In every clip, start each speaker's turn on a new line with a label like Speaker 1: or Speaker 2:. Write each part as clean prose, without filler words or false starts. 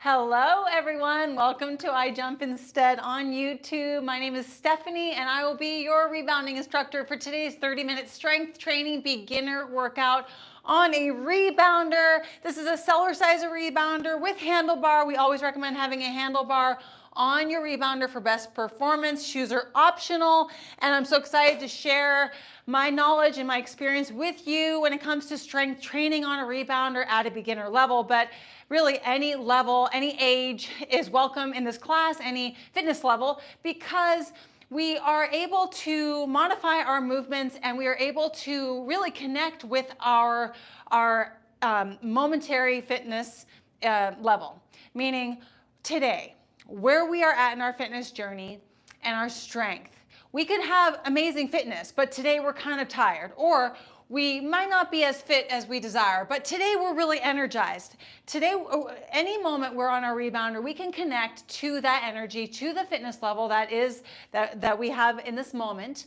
Speaker 1: Hello everyone, welcome to I Jump Instead on YouTube. My name is Stephanie and I will be your rebounding instructor for today's 30-minute strength training beginner workout on a rebounder. This is a cellar size rebounder with handlebar. We always recommend having a handlebar on your rebounder for best performance. Shoes are optional, and I'm so excited to share my knowledge and my experience with you when it comes to strength training on a rebounder at a beginner level. But really any level, any age is welcome in this class, any fitness level, because we are able to modify our movements and we are able to really connect with our momentary fitness level. Meaning today, where we are at in our fitness journey and our strength. We could have amazing fitness, but today we're kind of tired, or we might not be as fit as we desire, but today we're really energized. Today, any moment we're on our rebounder, we can connect to that energy, to the fitness level that we have in this moment,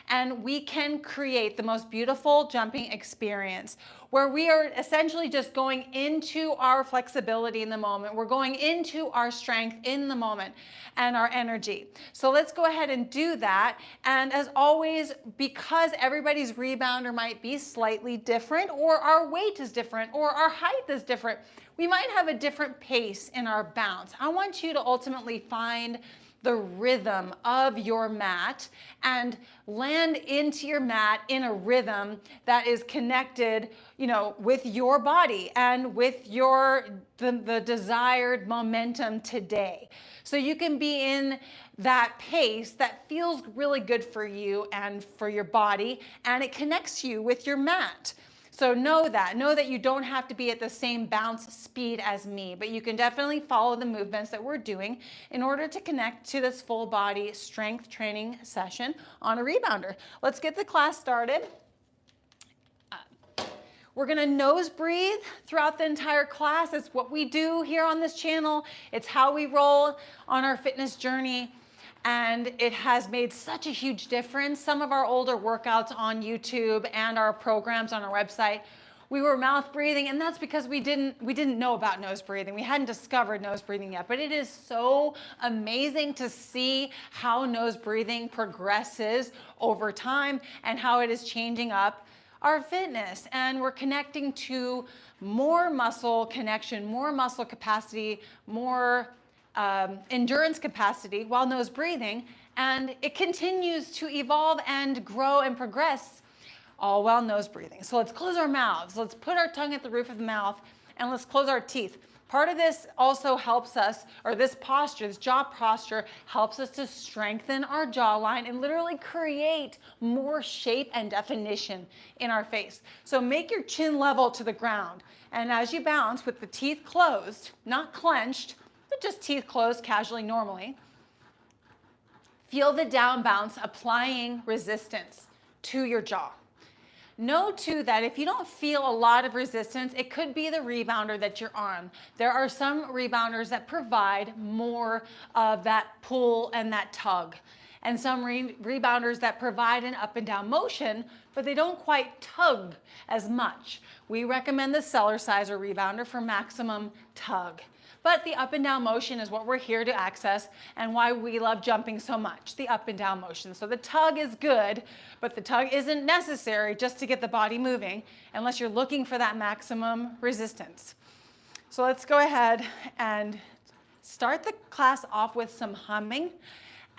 Speaker 1: and we can create the most beautiful jumping experience where we are essentially just going into our flexibility in the moment. We're going into our strength in the moment and our energy. So let's go ahead and do that. And as always, because everybody's rebounder might be slightly different, or our weight is different, or our height is different, we might have a different pace in our bounce. I want you to ultimately find the rhythm of your mat and land into your mat in a rhythm that is connected, with your body and with the desired momentum today. So you can be in that pace that feels really good for you and for your body, and it connects you with your mat. So know that you don't have to be at the same bounce speed as me, but you can definitely follow the movements that we're doing in order to connect to this full body strength training session on a rebounder. Let's get the class started. We're gonna nose breathe throughout the entire class. It's what we do here on this channel. It's how we roll on our fitness journey. And it has made such a huge difference. Some of our older workouts on YouTube and our programs on our website, we were mouth breathing, and that's because we didn't know about nose breathing. We hadn't discovered nose breathing yet, but it is so amazing to see how nose breathing progresses over time and how it is changing up our fitness. And we're connecting to more muscle connection, more muscle capacity, more endurance capacity while nose breathing, and it continues to evolve and grow and progress all while nose breathing. So let's close our mouths, let's put our tongue at the roof of the mouth, and let's close our teeth. Part of this also helps us, or this posture, this jaw posture, helps us to strengthen our jawline and literally create more shape and definition in our face. So make your chin level to the ground, and as you bounce with the teeth closed, not clenched, just teeth closed casually, normally. Feel the down bounce applying resistance to your jaw. Know too that if you don't feel a lot of resistance, it could be the rebounder that you're on. There are some rebounders that provide more of that pull and that tug, and some rebounders that provide an up and down motion, but they don't quite tug as much. We recommend the cellar size rebounder for maximum tug. But the up and down motion is what we're here to access and why we love jumping so much, the up and down motion. So the tug is good, but the tug isn't necessary just to get the body moving unless you're looking for that maximum resistance. So let's go ahead and start the class off with some humming.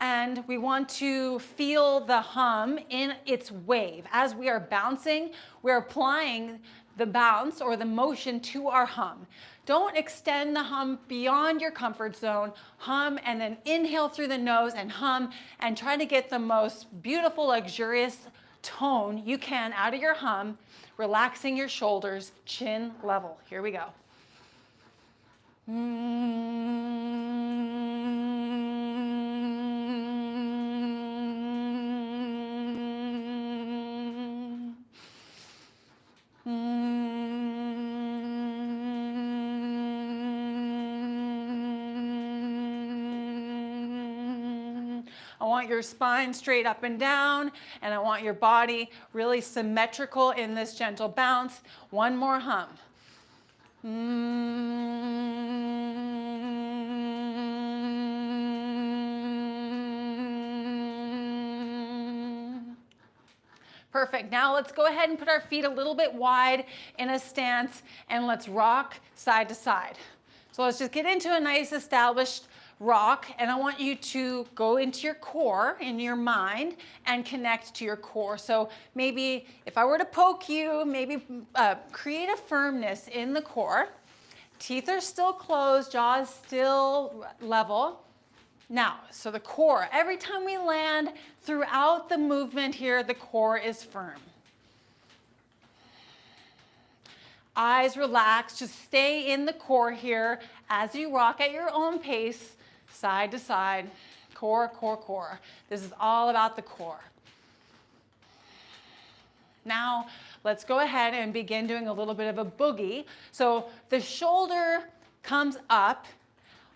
Speaker 1: And we want to feel the hum in its wave. As we are bouncing, we're applying the bounce or the motion to our hum. Don't extend the hum beyond your comfort zone. Hum and then inhale through the nose and hum and try to get the most beautiful, luxurious tone you can out of your hum, relaxing your shoulders, chin level. Here we go. I want your spine straight up and down, and I want your body really symmetrical in this gentle bounce. One more hum. Perfect. Now let's go ahead and put our feet a little bit wide in a stance and let's rock side to side. So let's just get into a nice established rock, and I want you to go into your core in your mind and connect to your core. So maybe if I were to poke you, maybe create a firmness in the core. Teeth are still closed, jaw is still level. Now, so the core, every time we land throughout the movement here, the core is firm. Eyes relaxed, just stay in the core here as you rock at your own pace, side to side, core, core, core. This is all about the core. Now, let's go ahead and begin doing a little bit of a boogie. So the shoulder comes up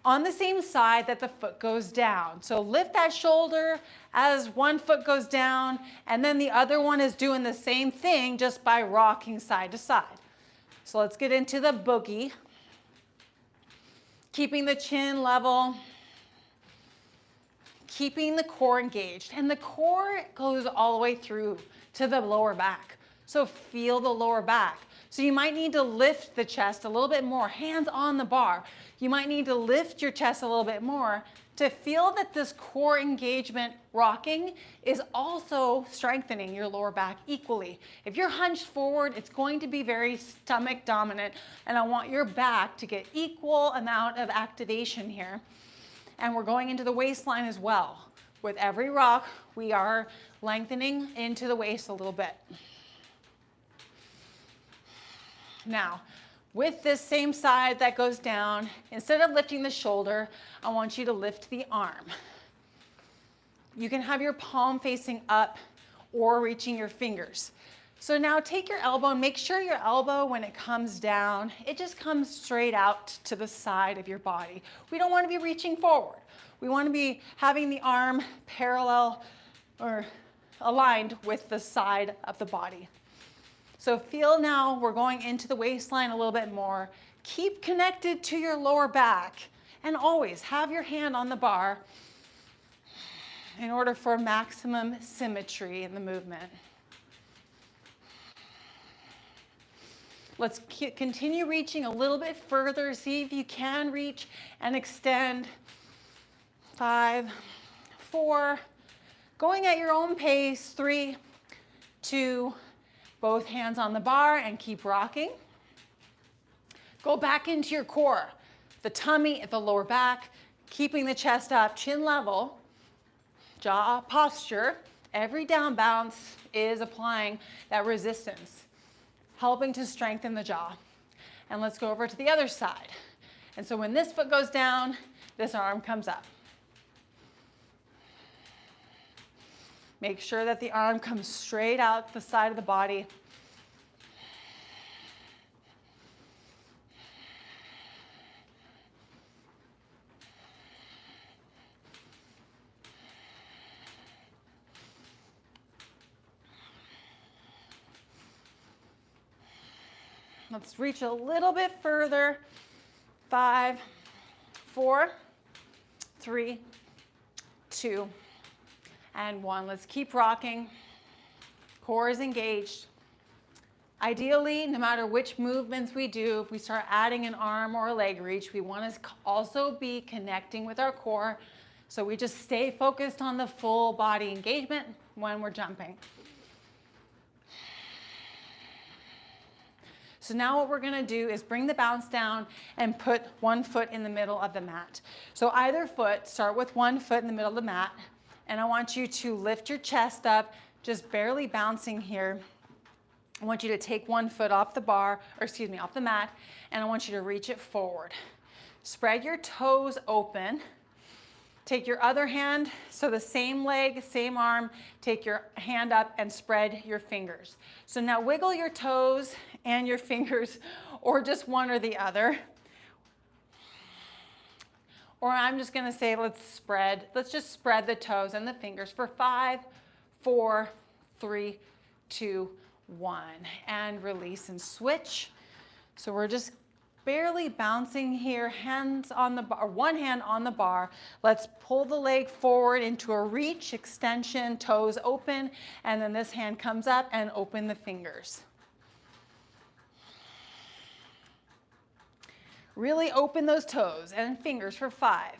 Speaker 1: on the same side that the foot goes down. So lift that shoulder as one foot goes down, and then the other one is doing the same thing just by rocking side to side. So let's get into the boogie. Keeping the chin level, keeping the core engaged. And the core goes all the way through to the lower back. So feel the lower back. So you might need to lift the chest a little bit more, hands on the bar. You might need to lift your chest a little bit more to feel that this core engagement rocking is also strengthening your lower back equally. If you're hunched forward, it's going to be very stomach dominant, and I want your back to get equal amount of activation here. And we're going into the waistline as well. With every rock, we are lengthening into the waist a little bit. Now, with this same side that goes down, instead of lifting the shoulder, I want you to lift the arm. You can have your palm facing up or reaching your fingers. So now take your elbow and make sure your elbow, when it comes down, it just comes straight out to the side of your body. We don't want to be reaching forward. We want to be having the arm parallel or aligned with the side of the body. So feel now we're going into the waistline a little bit more. Keep connected to your lower back and always have your hand on the bar in order for maximum symmetry in the movement. Let's continue reaching a little bit further. See if you can reach and extend. 5, 4, going at your own pace. 3, 2, both hands on the bar and keep rocking. Go back into your core, the tummy at the lower back, keeping the chest up, chin level, jaw posture. Every down bounce is applying that resistance, helping to strengthen the jaw. And let's go over to the other side. And so when this foot goes down, this arm comes up. Make sure that the arm comes straight out the side of the body. Let's reach a little bit further. 5, 4, 3, 2, and 1. Let's keep rocking. Core is engaged. Ideally, no matter which movements we do, if we start adding an arm or a leg reach, we want to also be connecting with our core. So we just stay focused on the full body engagement when we're jumping. So now what we're going to do is bring the bounce down and put one foot in the middle of the mat. So either foot, start with one foot in the middle of the mat. And I want you to lift your chest up, just barely bouncing here. I want you to take one foot off the bar, or excuse me, off the mat, and I want you to reach it forward. Spread your toes open. Take your other hand, so the same leg, same arm, take your hand up and spread your fingers. So now wiggle your toes and your fingers, or just one or the other. Or I'm just gonna say, let's just spread the toes and the fingers for 5, 4, 3, 2, 1. And release and switch. So we're just barely bouncing here, hands on the bar, one hand on the bar. Let's pull the leg forward into a reach, extension, toes open, and then this hand comes up and open the fingers. Really open those toes and fingers for 5,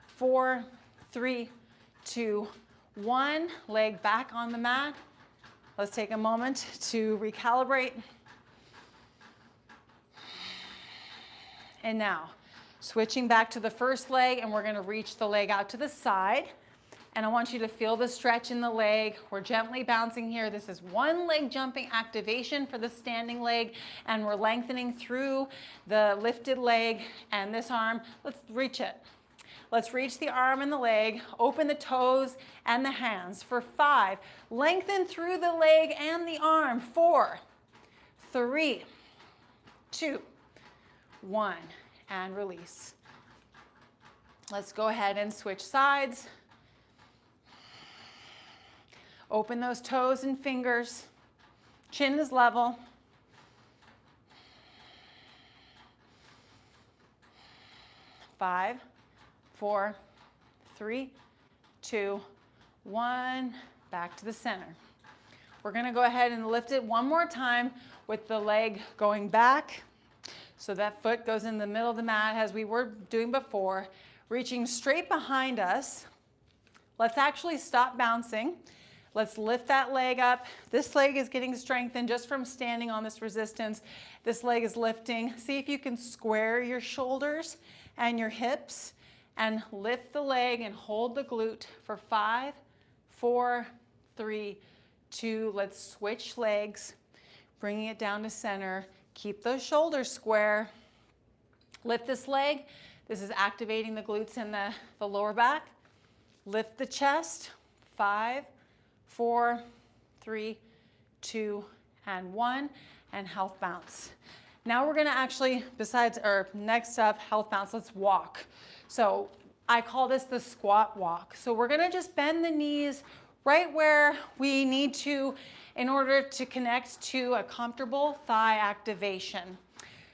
Speaker 1: 4, 3, 2, 1. Leg back on the mat. Let's take a moment to recalibrate. And now, switching back to the first leg, and we're going to reach the leg out to the side. And I want you to feel the stretch in the leg. We're gently bouncing here. This is one leg jumping activation for the standing leg, and we're lengthening through the lifted leg and this arm. Let's reach it. Let's reach the arm and the leg, open the toes and the hands for 5. Lengthen through the leg and the arm. 4, 3, 2, 1, and release. Let's go ahead and switch sides. Open those toes and fingers. Chin is level. Five, 4, 3, 2, 1. Back to the center. We're going to go ahead and lift it one more time with the leg going back. So that foot goes in the middle of the mat as we were doing before, reaching straight behind us. Let's actually stop bouncing. Let's lift that leg up. This leg is getting strengthened just from standing on this resistance. This leg is lifting. See if you can square your shoulders and your hips and lift the leg and hold the glute for 5, 4, 3, 2. Let's switch legs, bringing it down to center. Keep those shoulders square. Lift this leg. This is activating the glutes and the lower back. Lift the chest. 5, 4, 3, 2, and 1. And health bounce. Now we're going to actually, next up, health bounce, let's walk. So I call this the squat walk. So we're going to just bend the knees right where we need to in order to connect to a comfortable thigh activation.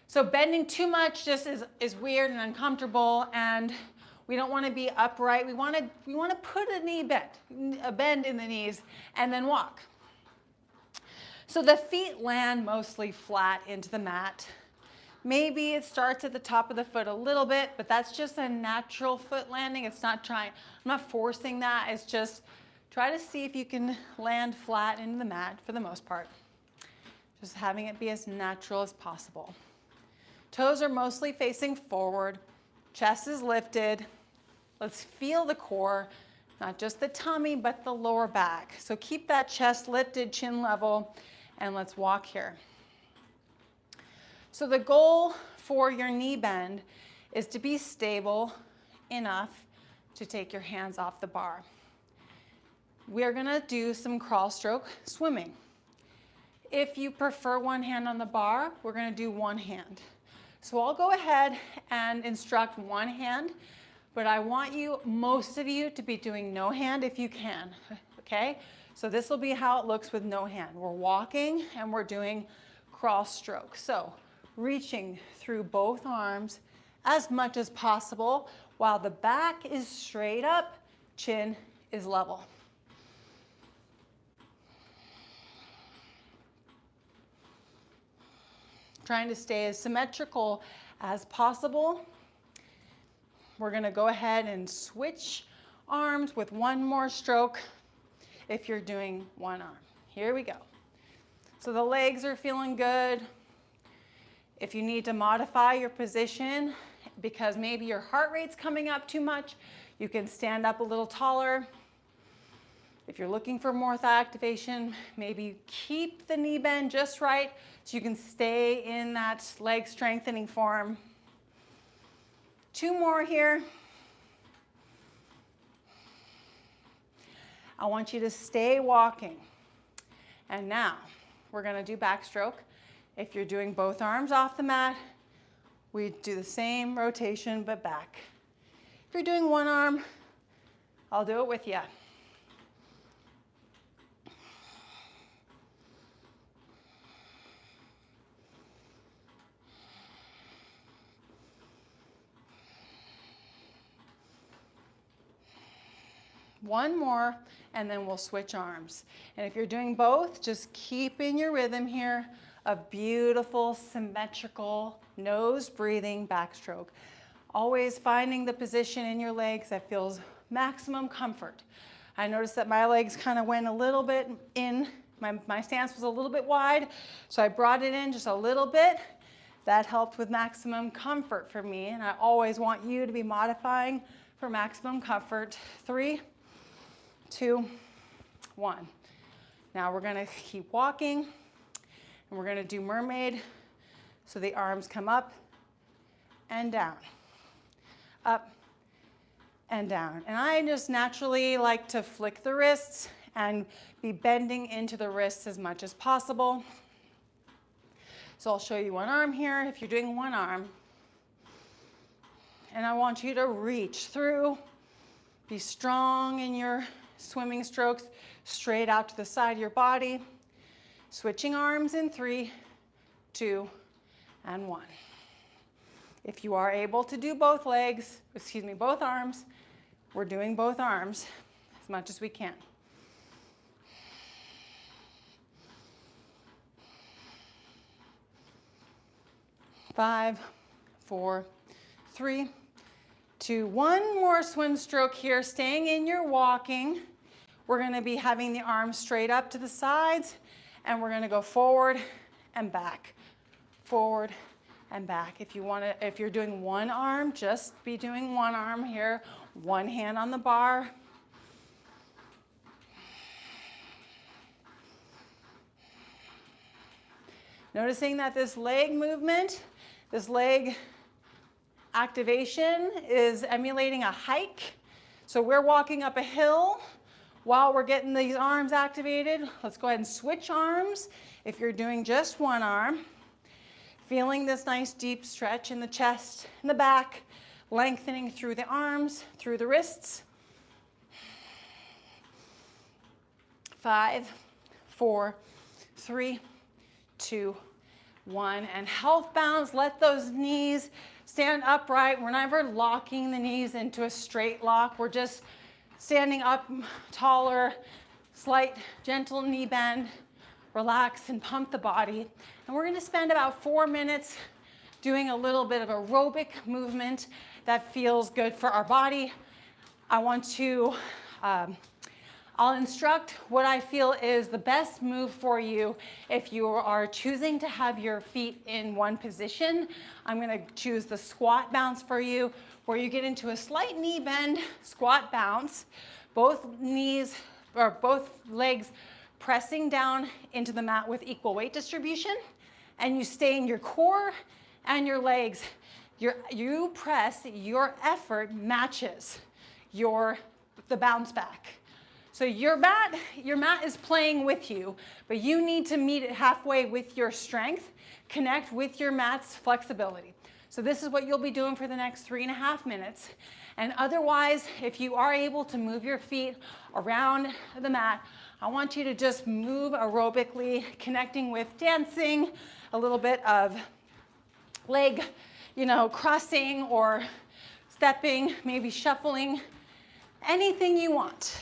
Speaker 1: So bending too much just is weird and uncomfortable, and we don't want to be upright. We want to put a bend in the knees and then walk. So the feet land mostly flat into the mat. Maybe it starts at the top of the foot a little bit, but that's just a natural foot landing. I'm not forcing that. It's just try to see if you can land flat into the mat for the most part. Just having it be as natural as possible. Toes are mostly facing forward. Chest is lifted. Let's feel the core, not just the tummy, but the lower back. So keep that chest lifted, chin level, and let's walk here. So the goal for your knee bend is to be stable enough to take your hands off the bar. We're gonna do some crawl stroke swimming. If you prefer one hand on the bar, we're gonna do one hand. So I'll go ahead and instruct one hand, but I want most of you to be doing no hand if you can, okay? So this will be how it looks with no hand. We're walking and we're doing crawl stroke. So reaching through both arms as much as possible while the back is straight up, chin is level. Trying to stay as symmetrical as possible. We're going to go ahead and switch arms with one more stroke if you're doing one arm. Here we go. So the legs are feeling good. If you need to modify your position because maybe your heart rate's coming up too much, you can stand up a little taller. If you're looking for more thigh activation, maybe keep the knee bend just right so you can stay in that leg strengthening form. 2 more here. I want you to stay walking. And now we're going to do backstroke. If you're doing both arms off the mat, we do the same rotation but back. If you're doing one arm, I'll do it with you. One more, and then we'll switch arms. And if you're doing both, just keep in your rhythm here of beautiful, symmetrical, nose breathing backstroke. Always finding the position in your legs that feels maximum comfort. I noticed that my legs kind of went a little bit in, my stance was a little bit wide, so I brought it in just a little bit. That helped with maximum comfort for me, and I always want you to be modifying for maximum comfort. 3, 2, 1. Now we're gonna keep walking, and we're gonna do mermaid, so the arms come up and down, up and down. And I just naturally like to flick the wrists and be bending into the wrists as much as possible. So I'll show you one arm here if you're doing one arm. And I want you to reach through, be strong in your swimming strokes, straight out to the side of your body. Switching arms in 3, 2, and 1. If you are able to do both legs, both arms, we're doing both arms as much as we can. 5, 4, 3, 2, 1 more swim stroke here, staying in your walking. We're gonna be having the arms straight up to the sides, and we're gonna go forward and back, forward and back. If you're doing one arm, just be doing one arm here, one hand on the bar. Noticing that this leg movement, this leg activation is emulating a hike. So we're walking up a hill while we're getting these arms activated. Let's go ahead and switch arms. If you're doing just one arm, feeling this nice deep stretch in the chest and the back, lengthening through the arms, through the wrists. 5, 4, 3, 2, 1, and health bounce. Let those knees stand upright. We're never locking the knees into a straight lock. We're just standing up taller, slight gentle knee bend, relax and pump the body. And we're gonna spend about 4 minutes doing a little bit of aerobic movement that feels good for our body. I want to I'll instruct what I feel is the best move for you if you are choosing to have your feet in one position. I'm gonna choose the squat bounce for you, where you get into a slight knee bend squat bounce, both knees or both legs pressing down into the mat with equal weight distribution, and you stay in your core and your legs. You press, your effort matches the bounce back. So your mat is playing with you, but you need to meet it halfway with your strength, connect with your mat's flexibility. So this is what you'll be doing for the next 3.5 minutes. And otherwise, if you are able to move your feet around the mat, I want you to just move aerobically, connecting with dancing, a little bit of leg, crossing or stepping, maybe shuffling, anything you want.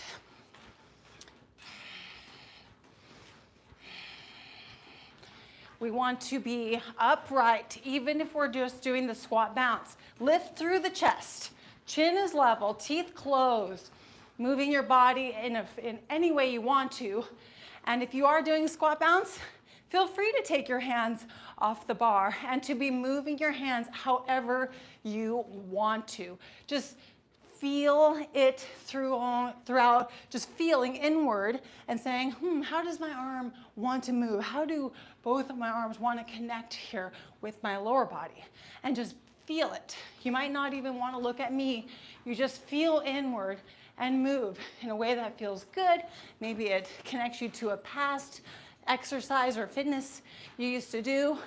Speaker 1: We want to be upright, even if we're just doing the squat bounce. Lift through the chest. Chin is level, teeth closed. Moving your body in any way you want to. And if you are doing squat bounce, feel free to take your hands off the bar and to be moving your hands however you want to. Just feel it throughout, just feeling inward and saying, how does my arm want to move? How do both of my arms want to connect here with my lower body? And just feel it. You might not even want to look at me. You just feel inward and move in a way that feels good. Maybe it connects you to a past exercise or fitness you used to do,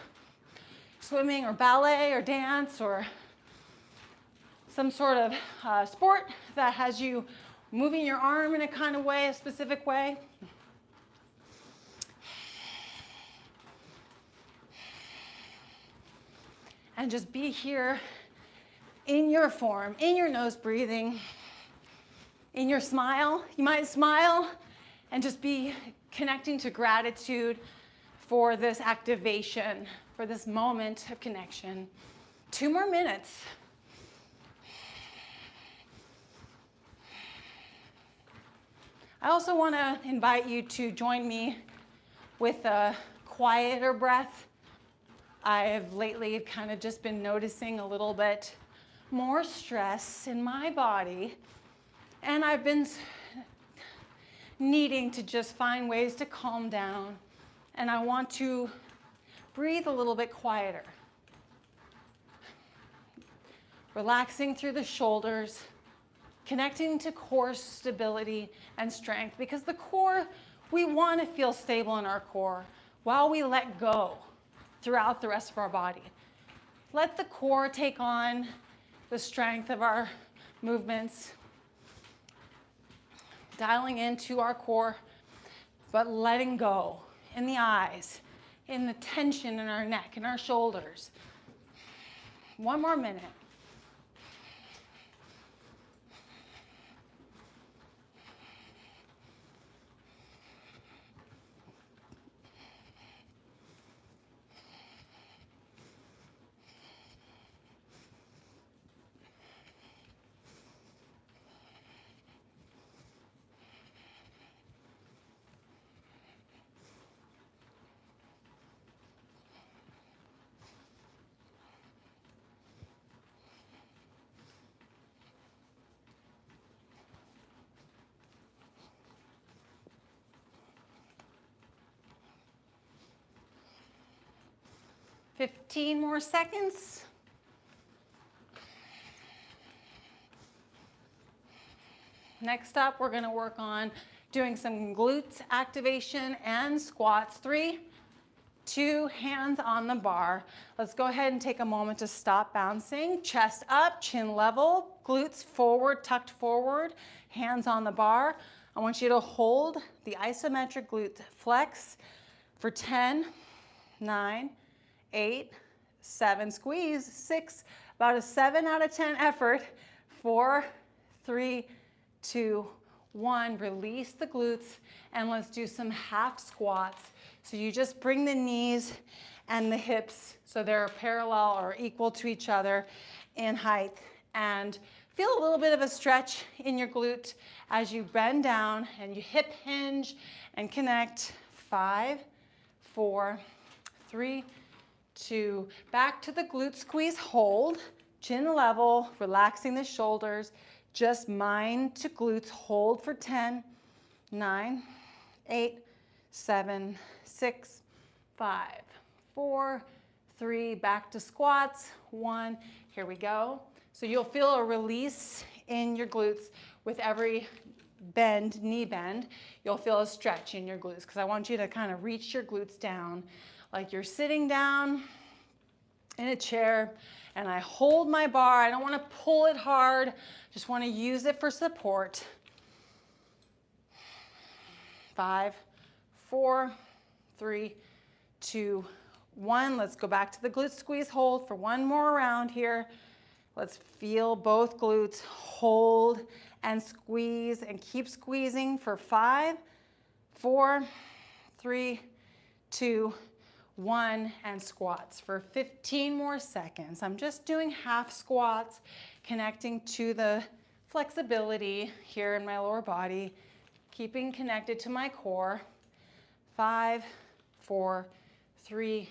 Speaker 1: swimming or ballet or dance or some sort of sport that has you moving your arm in a kind of way, a specific way. And just be here in your form, in your nose breathing. in your smile. You might smile and just be connecting to gratitude for this activation, for this moment of connection. 2 more minutes. I also want to invite you to join me with a quieter breath. I have lately kind of just been noticing a little bit more stress in my body, and I've been needing to just find ways to calm down, and I want to breathe a little bit quieter. Relaxing through the shoulders, connecting to core stability and strength, because the core, we want to feel stable in our core while we let go throughout the rest of our body. Let the core take on the strength of our movements, dialing into our core, but letting go in the eyes, in the tension in our neck, in our shoulders. 1 more minute. Fifteen more seconds. Next up, we're going to work on doing some glutes activation and squats. 3, 2, hands on the bar. Let's go ahead and take a moment to stop bouncing. Chest up, chin level, glutes forward, tucked forward, hands on the bar. I want you to hold the isometric glute flex for 10, 9, 8, 7, squeeze, 6, about a 7 out of 10 effort, 4, 3, 2, 1, release the glutes, and let's do some half squats. So you just bring the knees and the hips so they're parallel or equal to each other in height, and feel a little bit of a stretch in your glute as you bend down and you hip hinge and connect. 5, 4, 3, 2, back to the glute squeeze, hold, chin level, relaxing the shoulders, just mind to glutes, hold for 10, 9, 8, 7, 6, 5, 4, 3, back to squats, 1, here we go. So you'll feel a release in your glutes with every bend, knee bend. You'll feel a stretch in your glutes because I want you to kind of reach your glutes down like you're sitting down in a chair, and I hold my bar. I don't want to pull it hard, just want to use it for support. 5, 4, 3, 2, 1. Let's go back to the glute squeeze, hold for 1 more round here. Let's feel both glutes, hold and squeeze, and keep squeezing for 5, 4, 3, 2, 1, and squats for 15 more seconds. I'm just doing half squats, connecting to the flexibility here in my lower body, keeping connected to my core. 5, 4, 3,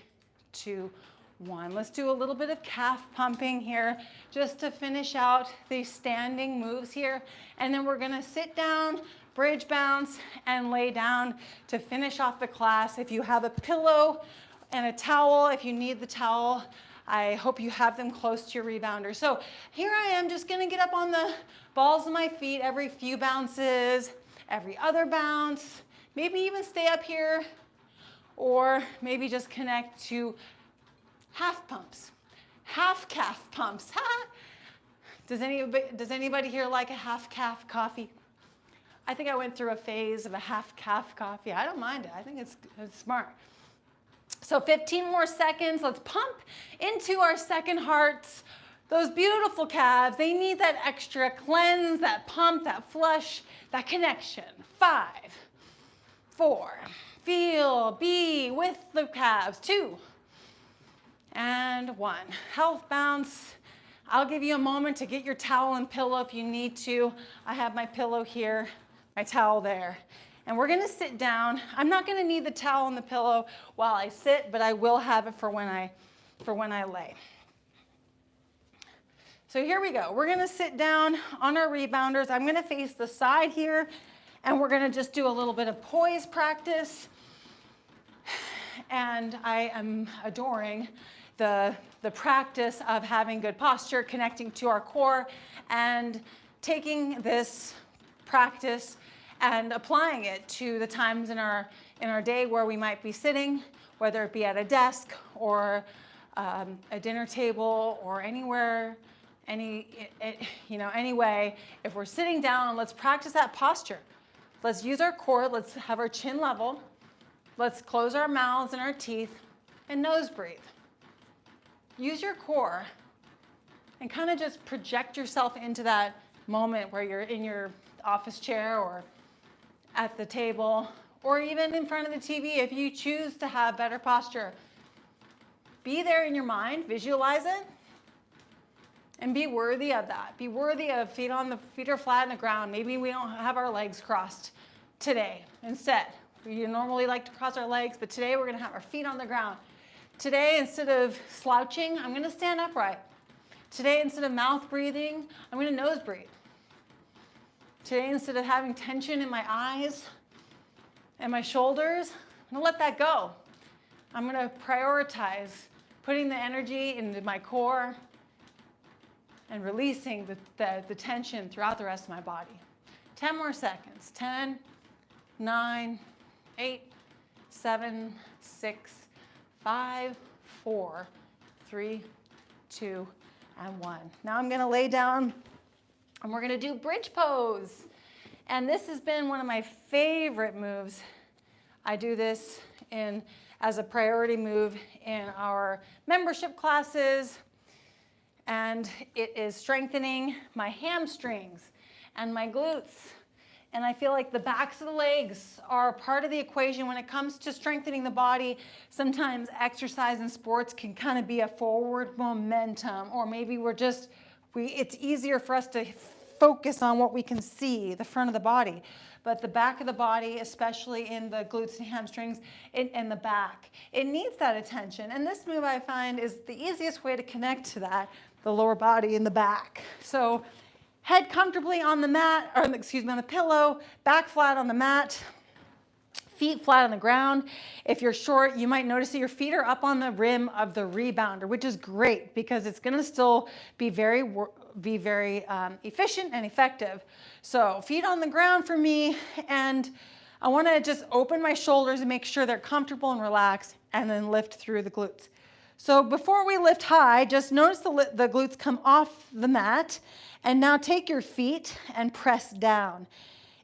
Speaker 1: 2, 1. Let's do a little bit of calf pumping here just to finish out these standing moves here. And then we're going to sit down, bridge bounce, and lay down to finish off the class. If you have a pillow and a towel, if you need the towel, I hope you have them close to your rebounder. So here I am, just gonna get up on the balls of my feet every few bounces, every other bounce, maybe even stay up here, or maybe just connect to half pumps, half calf pumps. Does anybody here like a half calf coffee? I think I went through a phase of a half calf coffee. I don't mind it. I think it's smart. So 15 more seconds. Let's pump into our second hearts, Those beautiful calves, they need that extra cleanse, that pump, that flush, that connection. 5, 4, feel, be with the calves. 2, and 1. Health bounce. I'll give you a moment to get your towel and pillow if you need to. I have my pillow here, my towel there. And we're gonna sit down. I'm not gonna need the towel and the pillow while I sit, but I will have it for when I lay. So here we go. We're gonna sit down on our rebounders. I'm gonna face the side here, and we're gonna just do a little bit of poise practice. And I am adoring the practice of having good posture, connecting to our core, and taking this practice and applying it to the times in our day where we might be sitting, whether it be at a desk or a dinner table or anywhere, any way. If we're sitting down, let's practice that posture. Let's use our core. Let's have our chin level. Let's close our mouths and our teeth and nose breathe. Use your core and kind of just project yourself into that moment where you're in your office chair or at the table, or even in front of the TV if you choose to have better posture. Be there in your mind, visualize it, and be worthy of that. Be worthy of feet are flat on the ground. Maybe we don't have our legs crossed today. Instead, we normally like to cross our legs, but today we're gonna have our feet on the ground. Today, instead of slouching, I'm gonna stand upright. Today, instead of mouth breathing, I'm gonna nose breathe. Today, instead of having tension in my eyes and my shoulders, I'm gonna let that go. I'm gonna prioritize putting the energy into my core and releasing the tension throughout the rest of my body. 10 more seconds. 10, 9, 8, 7, 6, 5, 4, 3, 2, and 1. Now I'm gonna lay down and we're gonna do bridge pose. And this has been one of my favorite moves. I do this as a priority move in our membership classes. And it is strengthening my hamstrings and my glutes. And I feel like the backs of the legs are part of the equation when it comes to strengthening the body. Sometimes exercise in sports can kind of be a forward momentum, or maybe it's easier for us to focus on what we can see, the front of the body. But the back of the body, especially in the glutes and hamstrings and the back, it needs that attention. And this move I find is the easiest way to connect to that, the lower body and the back. So head comfortably on the mat, or on the pillow, back flat on the mat, feet flat on the ground. If you're short, you might notice that your feet are up on the rim of the rebounder, which is great because it's gonna still be very efficient and effective. So feet on the ground for me, and I wanna just open my shoulders and make sure they're comfortable and relaxed, and then lift through the glutes. So before we lift high, just notice the glutes come off the mat, and now take your feet and press down.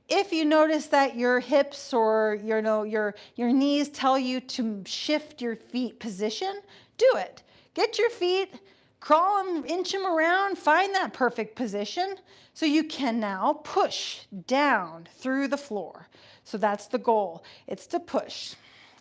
Speaker 1: If you notice that your hips or your knees tell you to shift your feet position, do it. Get your feet, crawl them, inch them around, find that perfect position so you can now push down through the floor. So that's the goal. It's to push.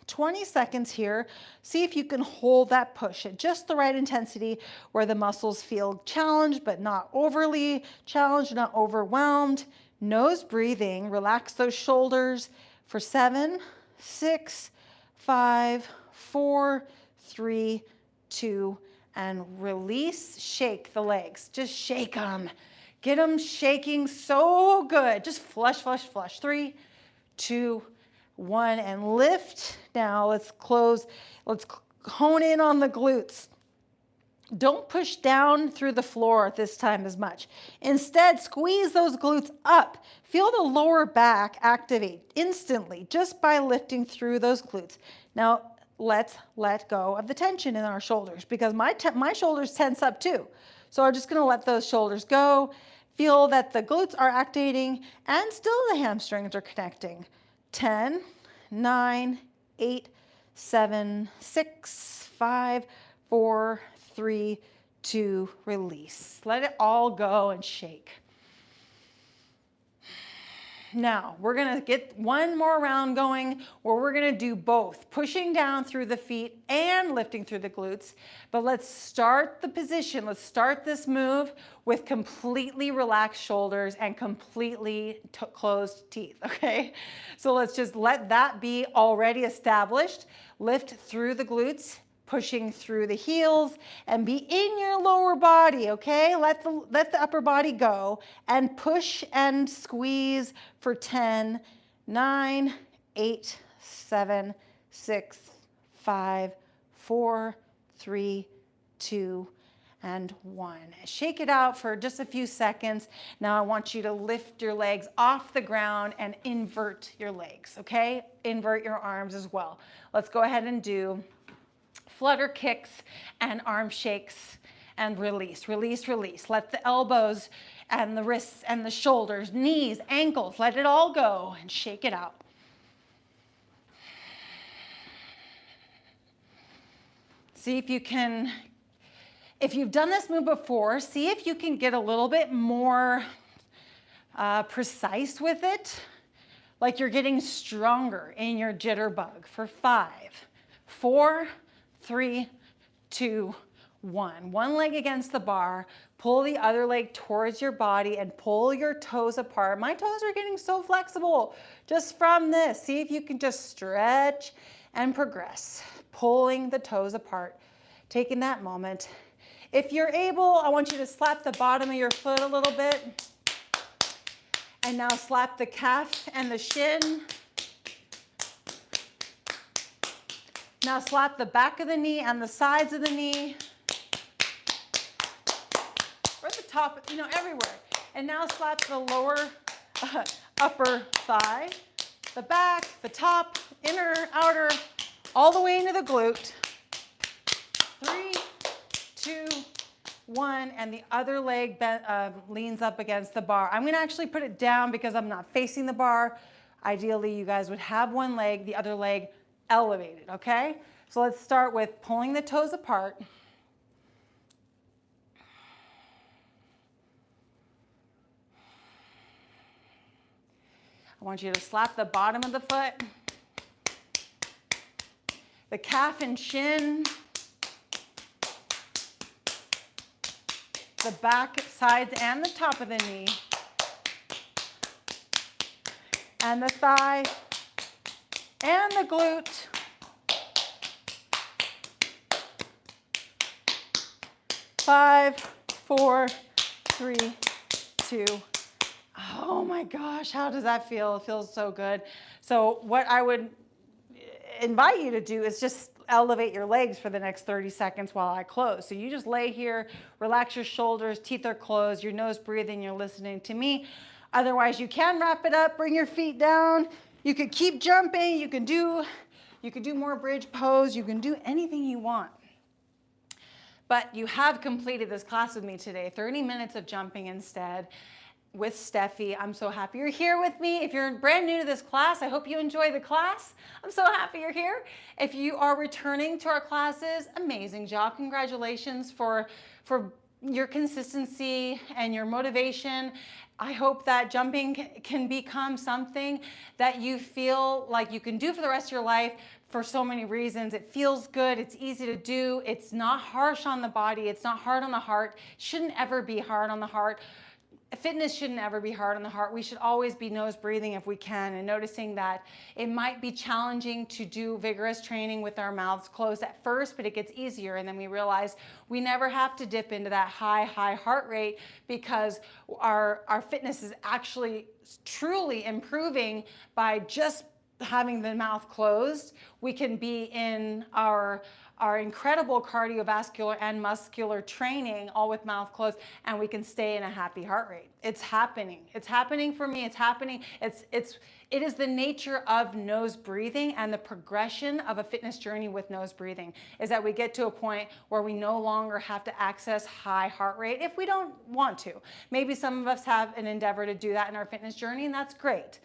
Speaker 1: 20 seconds here. See if you can hold that push at just the right intensity where the muscles feel challenged but not overly challenged, not overwhelmed. Nose breathing, relax those shoulders for 7, 6, 5, 4, 3, 2, and release, shake the legs. Just shake them. Get them shaking so good. Just flush, flush, flush. 3, 2, 1, and lift. Now let's hone in on the glutes. Don't push down through the floor this time as much. Instead, squeeze those glutes up. Feel the lower back activate instantly just by lifting through those glutes. Now, let's let go of the tension in our shoulders because my shoulders tense up too. So I'm just gonna let those shoulders go. Feel that the glutes are activating and still the hamstrings are connecting. 10, 9, 8, 7, 6, 5, 4, 3, 2, release. Let it all go and shake. Now, we're gonna get one more round going where we're gonna do both, pushing down through the feet and lifting through the glutes. But let's start the position, let's start this move with completely relaxed shoulders and completely closed teeth, okay? So let's just let that be already established. Lift through the glutes, pushing through the heels, and be in your lower body, okay? Let the upper body go and push and squeeze for 10, 9, 8, 7, 6, 5, 4, 3, 2, and 1. Shake it out for just a few seconds. Now I want you to lift your legs off the ground and invert your legs, okay? Invert your arms as well. Let's go ahead and do flutter kicks and arm shakes and release, release, release. Let the elbows and the wrists and the shoulders, knees, ankles, let it all go and shake it out. See if you can, if you've done this move before, see if you can get a little bit more precise with it, like you're getting stronger in your jitterbug for 5, 4, 3, 2, 1. One leg against the bar, pull the other leg towards your body and pull your toes apart. My toes are getting so flexible just from this. See if you can just stretch and progress, pulling the toes apart, taking that moment. If you're able, I want you to slap the bottom of your foot a little bit. And now slap the calf and the shin. Now slap the back of the knee and the sides of the knee. Or the top, everywhere. And now slap the lower, upper thigh, the back, the top, inner, outer, all the way into the glute. 3, 2, 1, and the other leg leans up against the bar. I'm gonna actually put it down because I'm not facing the bar. Ideally, you guys would have one leg, the other leg elevated, okay? So let's start with pulling the toes apart. I want you to slap the bottom of the foot, the calf and shin, the back, sides, and the top of the knee, and the thigh, and the glute. Five, 4, 3, 2. Oh my gosh, how does that feel? It feels so good. So what I would invite you to do is just elevate your legs for the next 30 seconds while I close. So you just lay here, relax your shoulders, teeth are closed, your nose breathing, you're listening to me. Otherwise, you can wrap it up, bring your feet down. You could keep jumping, you can do more bridge pose, you can do anything you want. But you have completed this class with me today, 30 minutes of jumping instead with Steffi. I'm so happy you're here with me. If you're brand new to this class, I hope you enjoy the class. I'm so happy you're here. If you are returning to our classes, amazing job. Congratulations for your consistency and your motivation. I hope that jumping can become something that you feel like you can do for the rest of your life for so many reasons. It feels good, it's easy to do, it's not harsh on the body, it's not hard on the heart. It shouldn't ever be hard on the heart. Fitness shouldn't ever be hard on the heart. We should always be nose breathing if we can, and noticing that it might be challenging to do vigorous training with our mouths closed at first, but it gets easier, and then we realize we never have to dip into that high heart rate because our fitness is actually truly improving by just having the mouth closed. We can be in our incredible cardiovascular and muscular training all with mouth closed, and we can stay in a happy heart rate. It's happening. It's happening for me. It's happening. It is the nature of nose breathing, and the progression of a fitness journey with nose breathing is that we get to a point where we no longer have to access high heart rate if we don't want to. Maybe some of us have an endeavor to do that in our fitness journey, and that's great.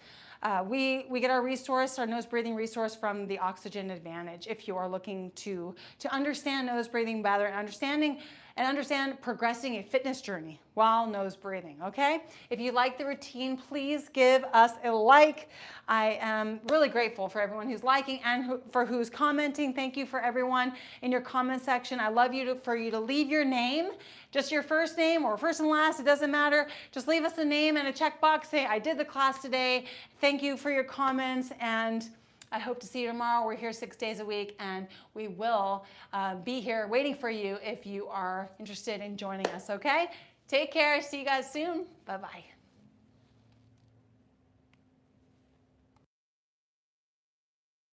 Speaker 1: We get our resource, our nose breathing resource, from the Oxygen Advantage. If you are looking to understand nose breathing better and understanding and understand progressing a fitness journey while nose breathing, okay? If you like the routine, please give us a like. I am really grateful for everyone who's liking and for who's commenting. Thank you for everyone in your comment section. I love for you to leave your name, just your first name or first and last, it doesn't matter. Just leave us a name and a checkbox, say, I did the class today. Thank you for your comments, and I hope to see you tomorrow. We're here 6 days a week, and we will be here waiting for you if you are interested in joining us, okay? Take care. See you guys soon. Bye-bye.